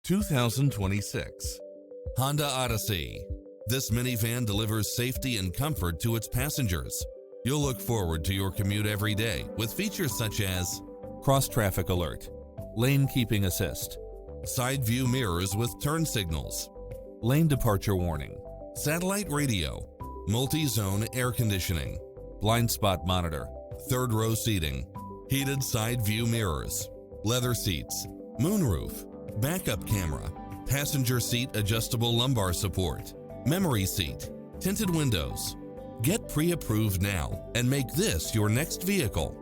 2026 Honda Odyssey. This minivan delivers safety and comfort to its passengers. You'll look forward to your commute every day with features such as cross-traffic alert, lane keeping assist, side view mirrors with turn signals, lane departure warning, satellite radio, multi-zone air conditioning, blind spot monitor, third row seating, heated side view mirrors, leather seats, moonroof, backup camera, passenger seat adjustable lumbar support, memory seat, tinted windows. Get pre-approved now and make this your next vehicle.